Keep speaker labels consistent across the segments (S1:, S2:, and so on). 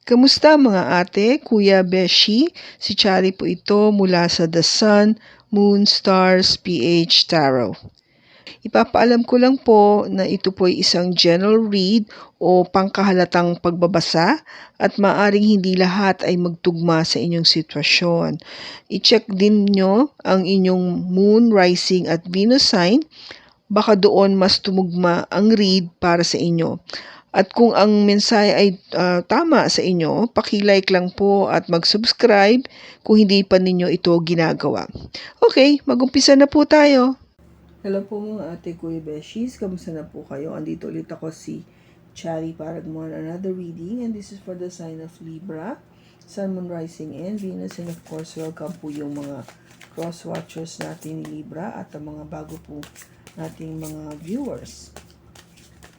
S1: Kamusta mga ate, kuya, beshi? Si Chari po ito mula sa The Sun, Moon, Stars, PH Tarot. Ipapaalam ko lang po na ito po ay isang general read o pangkahalatang pagbabasa at maaring hindi lahat ay magtugma sa inyong sitwasyon. I-check din nyo ang inyong Moon, Rising at Venus sign. Baka doon mas tumugma ang read para sa inyo. At kung ang mensahe ay tama sa inyo, paki-like lang po at mag-subscribe kung hindi pa ninyo ito ginagawa. Okay, mag-umpisa na po tayo. Hello po mga ate, kuya, beshies. Kamusta na po kayo? Andito ulit ako si Chari para gumawa another reading, and this is for the sign of Libra, Sun, Moon, Rising, and Venus. And of course, welcome po yung mga cross-watchers natin ni Libra at ang mga bago po nating mga viewers.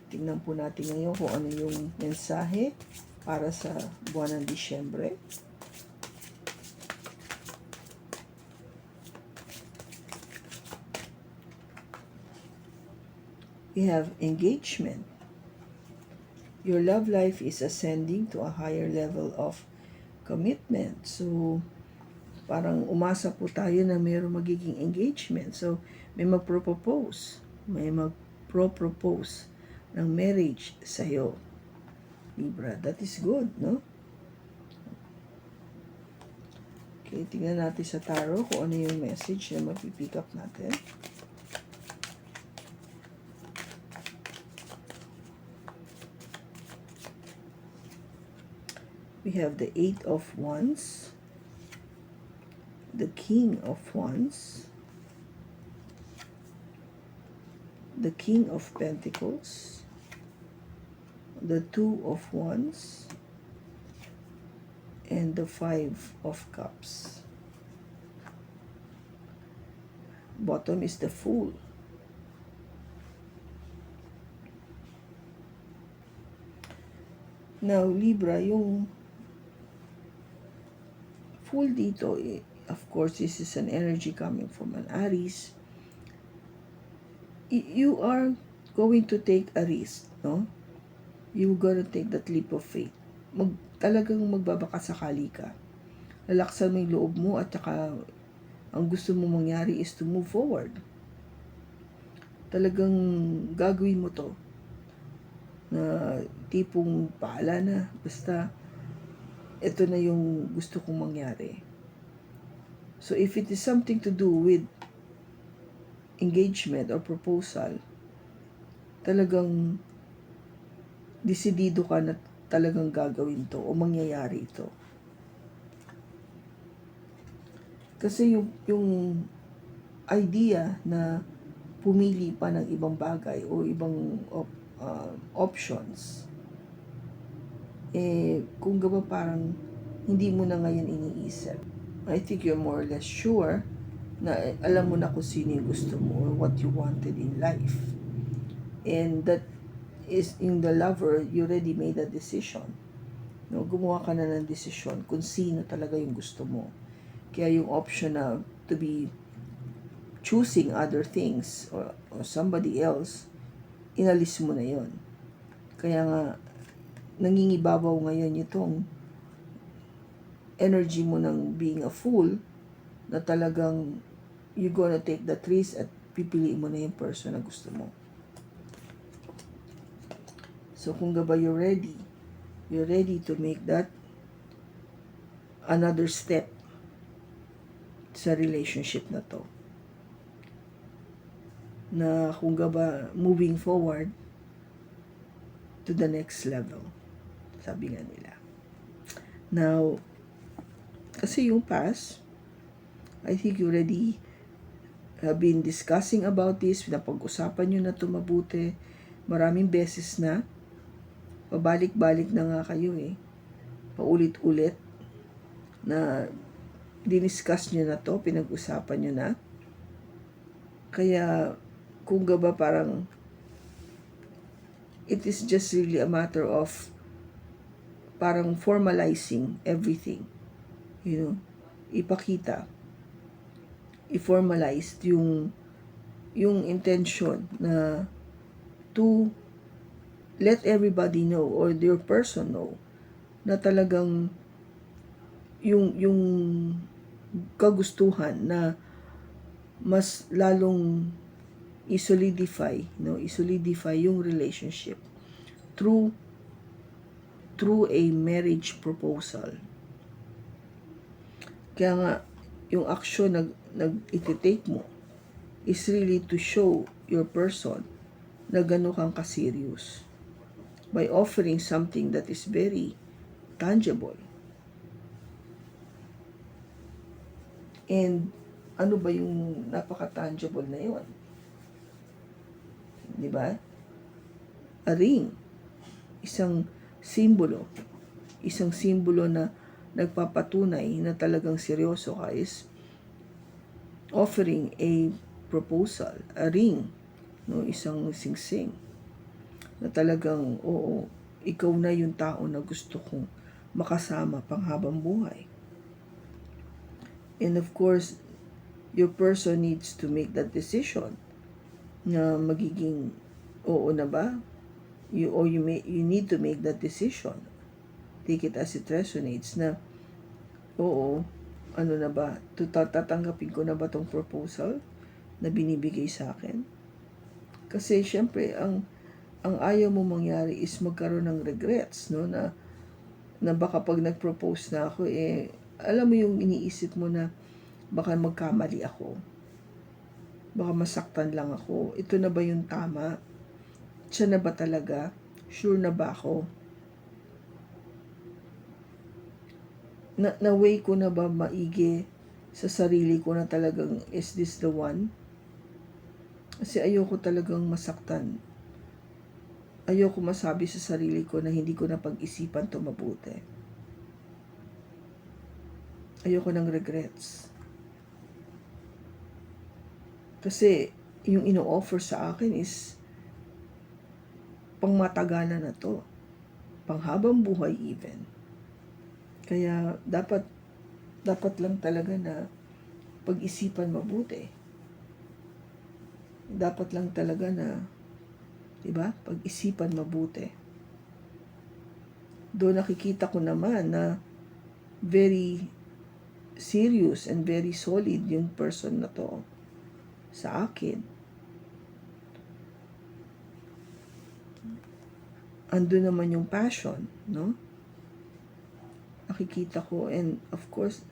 S1: Tingnan po natin ngayon kung ano yung mensahe para sa buwan ng Disyembre. We have engagement. Your love life is ascending to a higher level of commitment. So, parang umasa po tayo na mayroong magiging engagement. So, may magpropose. May magpropose ng marriage sa'yo, Libra. That is good, no? Okay, tingnan natin sa tarot kung ano yung message na mapipick up natin. We have the Eight of Wands, the King of Wands, the King of Pentacles, the Two of Wands, and the Five of Cups. Bottom is the Fool. Now, Libra, yung Fool dito, of course, this is an energy coming from an Aries. You are going to take a risk, no? You're gonna take that leap of faith. Talagang magbabakasakali ka. Lalaksan mo yung loob mo at saka ang gusto mo mangyari is to move forward. Talagang gagawin mo to. Na tipong paala na. Basta ito na yung gusto kong mangyari. So if it is something to do with engagement or proposal, talagang desidido ka na talagang gagawin to o mangyayari ito. Kasi yung idea na pumili pa ng ibang bagay o ibang options, kung gaba parang hindi mo na ngayon iniisip. I think you're more or less sure na alam mo na kung sino yung gusto mo or what you wanted in life. And that is in the lover, you already made a decision. No, gumawa ka na ng decision kung sino talaga yung gusto mo. Kaya yung option na to be choosing other things or somebody else, inalis mo na yon. Kaya nga, nangingibabaw ngayon itong energy mo ng being a fool na talagang you're gonna take that risk at pipiliin mo na yung person na gusto mo. So, kung gaba you're ready to make that another step sa relationship na to. Na kung gaba moving forward to the next level. Sabi nga nila. Now, kasi yung past, I think you already have been discussing about this. Napag-usapan nyo na ito mabuti. Maraming beses na. Pabalik-balik na nga kayo paulit-ulit na diniscuss nyo na to, pinag-usapan nyo na. Kaya kung gaba parang it is just really a matter of parang formalizing everything. You know, ipakita, i-formalize yung intention na to let everybody know or your person know na talagang yung kagustuhan na mas lalong i-solidify yung relationship through a marriage proposal. Kaya nga, yung action iti-take mo is really to show your person na gano'n kang ka-serious by offering something that is very tangible. And ano ba yung napaka-tangible na yon? Di ba? A ring. Isang simbolo na nagpapatunay na talagang seryoso ka is offering a proposal, a ring, isang singsing na talagang, oo, ikaw na yung tao na gusto kong makasama panghabang buhay. And of course, your person needs to make that decision na magiging oo na ba? You need to make that decision. Take it as it resonates na oo, ano na ba? Tatanggapin ko na ba tong proposal na binibigay sa akin? Kasi syempre, ang ayaw mo mangyari is magkaroon ng regrets, na baka pag nag-propose na ako, alam mo yung iniisip mo na baka magkamali ako. Baka masaktan lang ako. Ito na ba yung tama? Siya na ba talaga? Sure na ba ako? Na-weigh ko na ba maigi sa sarili ko na talagang, is this the one? Kasi ayoko talagang masaktan. Ayoko masabi sa sarili ko na hindi ko na pag-isipan to mabuti. Ayoko ng regrets. Kasi yung ino-offer sa akin is pangmatagalan na to. Panghabang buhay even. Kaya dapat lang talaga na pag-isipan mabuti. Dapat lang talaga na, diba? Pag-isipan mabuti. Doon nakikita ko naman na very serious and very solid yung person na to sa akin. Andun naman yung passion, no? Nakikita ko, and of course,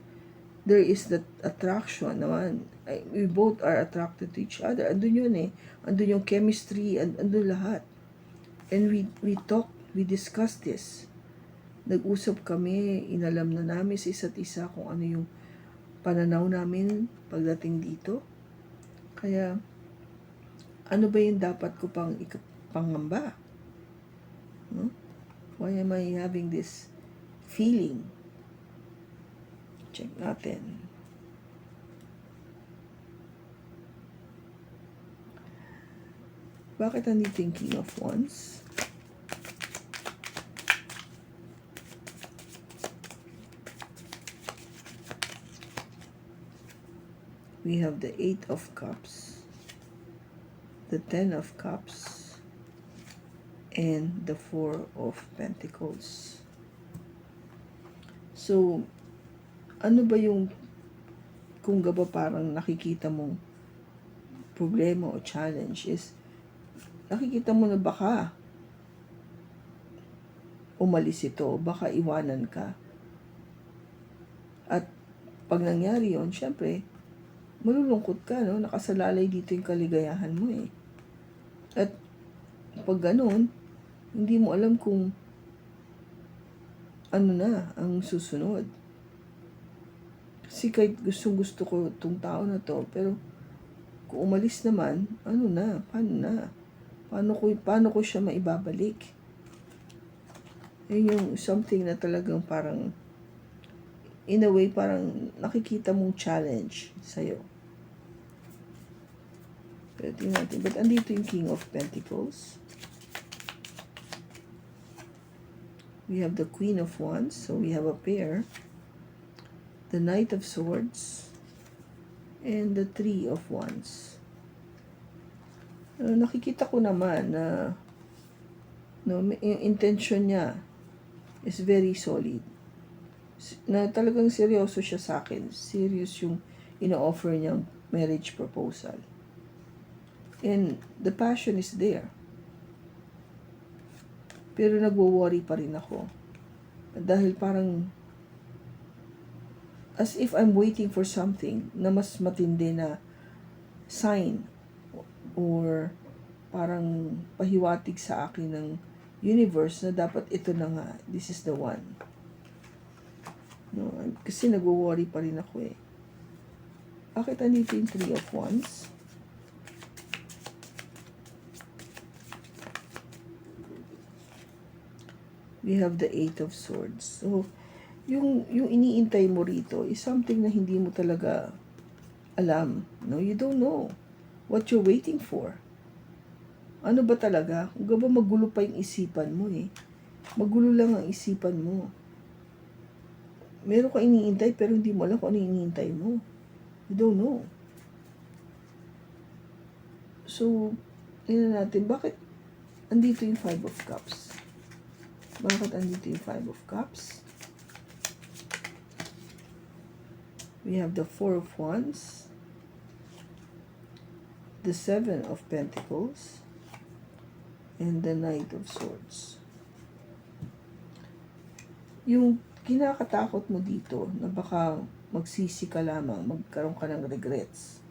S1: there is that attraction naman. We both are attracted to each other. Andun yun Andun yung chemistry, andun lahat. And we talk, we discuss this. Nag-usap kami, inalam na namin sa isa't isa kung ano yung pananaw namin pagdating dito. Kaya, ano ba yung dapat ko pangamba? Why am I having this feeling? Check natin. Bakit nandito yung King of Wands? We have the 8 of Cups, the 10 of Cups, and the 4 of Pentacles. So, ano ba yung, kung ba parang nakikita mong problema o challenge is, nakikita mo na baka umalis ito, baka iwanan ka. At pag nangyari yun, syempre, malulungkot ka, nakasalalay dito yung kaligayahan mo At pag ganun, hindi mo alam kung ano na ang susunod. Kasi kahit gusto ko itong tao na to, pero kung umalis naman, ano na, paano na? Paano ko siya maibabalik? Yun yung something na talagang parang, in a way, parang nakikita mong challenge sa'yo. Pero tingnan natin, but andito yung King of Pentacles. We have the Queen of Wands, so we have a pair. The Knight of Swords, and the 3 of Wands. Nakikita ko naman na yung intention niya is very solid. Na talagang seryoso siya sa akin. Serious yung ino-offer niyang marriage proposal. And the passion is there. Pero nagwo-worry pa rin ako. Dahil parang as if I'm waiting for something na mas matindi na sign or parang pahiwatig sa akin ng universe na dapat ito na nga, this is the one. No, kasi nagwo-worry pa rin ako eh. Bakit andito yung 3 of Wands? We have the 8 of Swords. So, yung iniintay mo rito is something na hindi mo talaga alam. No, you don't know what you're waiting for. Ano ba talaga? Kung ba magulo pa yung isipan mo eh. Magulo lang ang isipan mo. Meron ka iniintay pero hindi mo alam kung ano iniintay mo. You don't know. So, tingnan natin, bakit andito yung 5 of Cups? Bakit andito yung 5 of Cups? We have the 4 of Wands, the 7 of Pentacles, and the Knight of Swords. Yung kinakatakot mo dito na baka magsisi ka lamang, magkaroon ka ng regrets,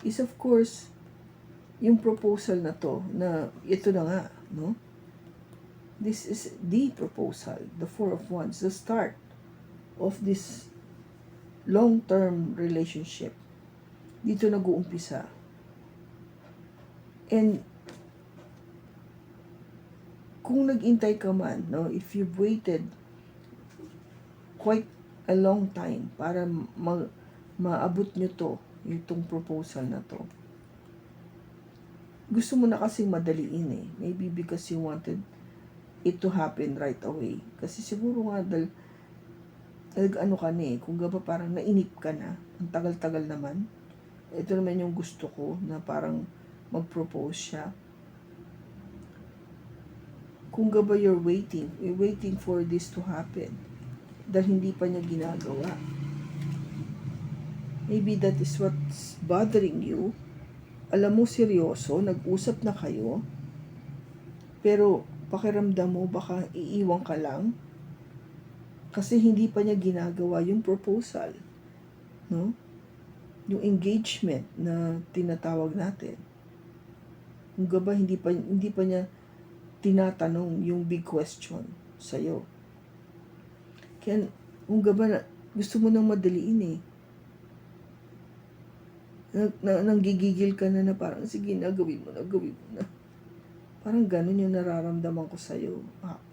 S1: is of course, yung proposal na to, na ito na nga, no? This is the proposal, the 4 of Wands, the start of this long-term relationship. Dito nag-uumpisa. And kung nag-intay ka man, no, if you've waited quite a long time para maabot nyo to, itong proposal na to, gusto mo na kasing madaliin eh. Maybe because you wanted it to happen right away. Kasi siguro nga dahil ano ka na eh, kung ba parang nainip ka na, ang tagal-tagal naman. Ito naman yung gusto ko na parang mag-propose siya. Kung ba you're waiting for this to happen dahil hindi pa niya ginagawa. Maybe that is what's bothering you. Alam mo seryoso, nag-usap na kayo, pero pakiramdam mo baka iiwan ka lang kasi hindi pa niya ginagawa yung proposal, no? Yung engagement na tinatawag natin. Kung ba hindi pa niya tinatanong yung big question sa'yo. Kaya kung ba gusto mo nang madaliin eh. Nanggigigil ka na parang, sige na, gawin mo na. Parang ganun yung nararamdaman ko sa'yo,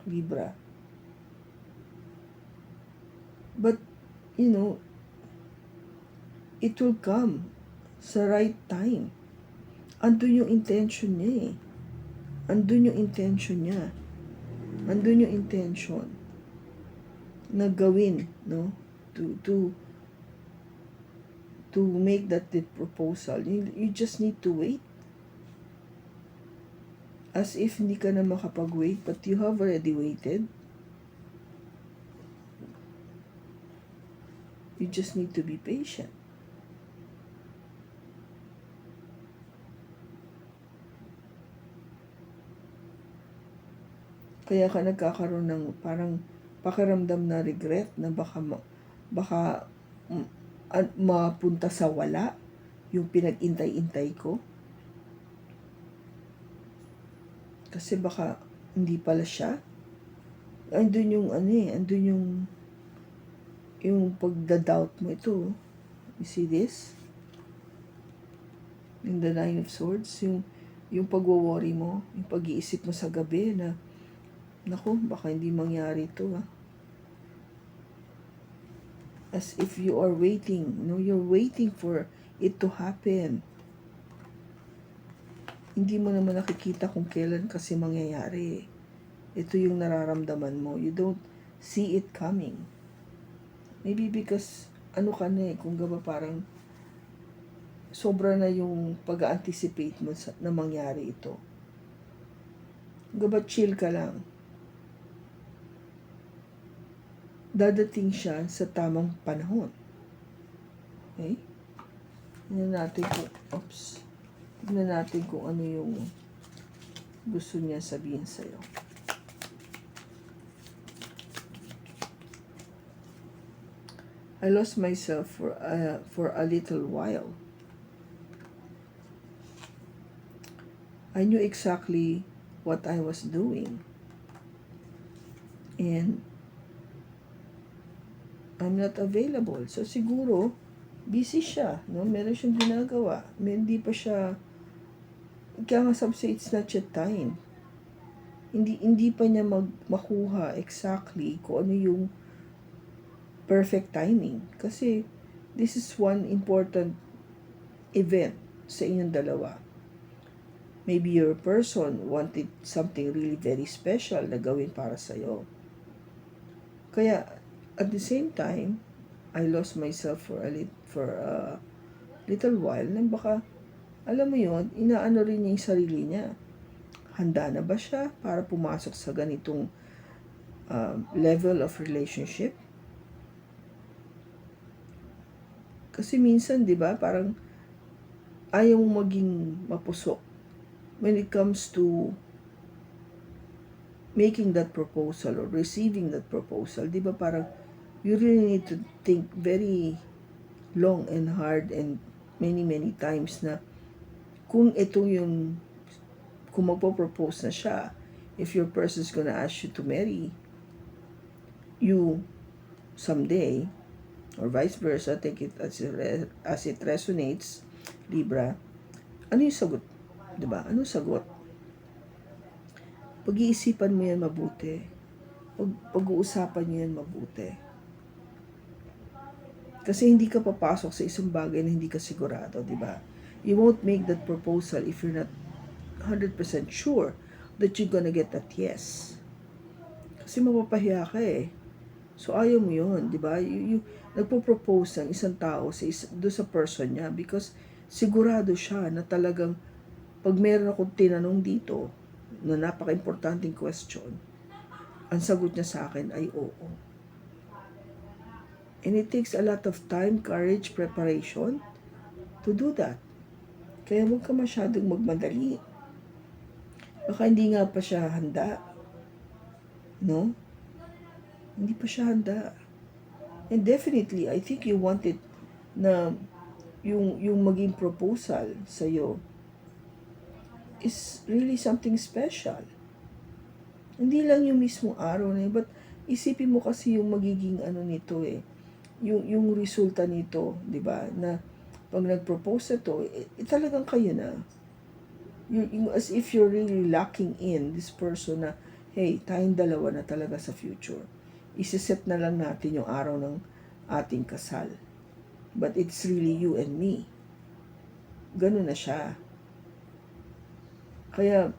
S1: Libra. But, you know, it will come sa right time. Andun yung intention niya eh. Andun yung intention niya. Andun yung intention na gawin, no? To make that proposal. You just need to wait. As if hindi ka na makapag-wait, but you have already waited. You just need to be patient. Kaya ka nagkakaroon ng parang pakiramdam na regret na baka mapunta sa wala yung pinag-intay-intay ko. Kasi baka hindi pala siya. Andun yung andun yung pagda-doubt mo ito. You see this? In the 9 of Swords, yung pagwo-worry mo, yung pag-iisip mo sa gabi na, naku, baka hindi mangyari ito As if you are waiting, you're waiting for it to happen. Hindi mo naman nakikita kung kailan kasi mangyayari. Ito yung nararamdaman mo. You don't see it coming. Maybe because, ka na kung ba parang sobra na yung pag-anticipate mo na mangyari ito. Kung ba chill ka lang. dadating siya sa tamang panahon. Okay? Tignan natin kung ano yung gusto niya sabihin sa'yo. I lost myself for a little while. I knew exactly what I was doing. And I'm not available. So siguro, busy siya. No? Meron siyang ginagawa. Hindi pa siya, kaya nga sabi siya, it's not yet time. Hindi pa niya makuha exactly kung ano yung perfect timing. Kasi this is one important event sa inyong dalawa. Maybe your person wanted something really very special na gawin para sa'yo. Kaya, at the same time, I lost myself for a little while. Nang baka, alam mo yon, inaano rin niya yung sarili niya. Handa na ba siya para pumasok sa ganitong level of relationship? Kasi minsan, di ba, parang ayaw mong maging mapusok when it comes to making that proposal or receiving that proposal. Di ba, parang you really need to think very long and hard and many times na kung magpo-propose na siya, if your person is gonna ask you to marry you someday, or vice versa, take it as it resonates, Libra, ano yung sagot? Diba? Anong sagot? Pag-iisipan mo yan mabuti. Pag-uusapan nyo yan mabuti. Kasi hindi ka papasok sa isang bagay na hindi ka sigurado, diba? You won't make that proposal if you're not 100% sure that you're gonna get that yes. Kasi mapapahiya ka eh. So, ayaw mo yun, di ba? You nagpo-propose ang isang tao doon sa person niya because sigurado siya na talagang pag meron akong tinanong dito na napaka-importanting question, ang sagot niya sa akin ay oo. And it takes a lot of time, courage, preparation to do that. Kaya huwag ka masyadong magmadali. Baka hindi nga pa siya handa. No? Hindi pa siya handa. And definitely, I think you wanted na yung maging proposal sa'yo is really something special. Hindi lang yung mismong araw na yun, but isipin mo kasi yung magiging ano nito eh, yung resulta nito, di ba? Na pag nag-propose na to, talagang kayo na. As if you're really locking in this person na, hey, tayong dalawa na talaga sa future. Isiset na lang natin yung araw ng ating kasal. But it's really you and me. Ganun na siya. Kaya,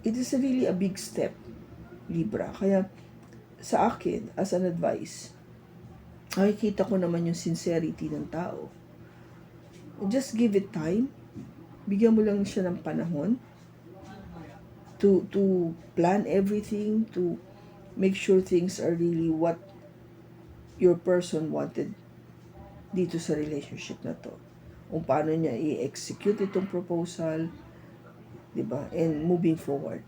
S1: it is really a big step, Libra. Kaya, sa akin, as an advice, nakikita ko naman yung sincerity ng tao. Just give it time. Bigyan mo lang siya ng panahon to plan everything, to make sure things are really what your person wanted dito sa relationship na to. Kung paano niya i-execute itong proposal, diba? And moving forward.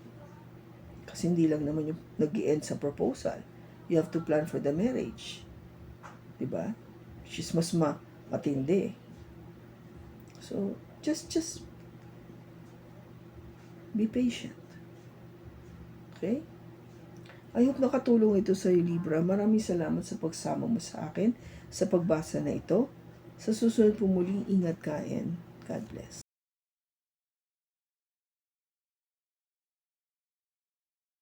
S1: Kasi hindi lang naman yung nag-i-end sa proposal. You have to plan for the marriage. Diba? She's mas matindi. So, just be patient. Okay? I hope nakatulong ito sa iyo, Libra. Maraming salamat sa pagsama mo sa akin sa pagbasa na ito. Sa susunod po muli, ingat ka and God bless.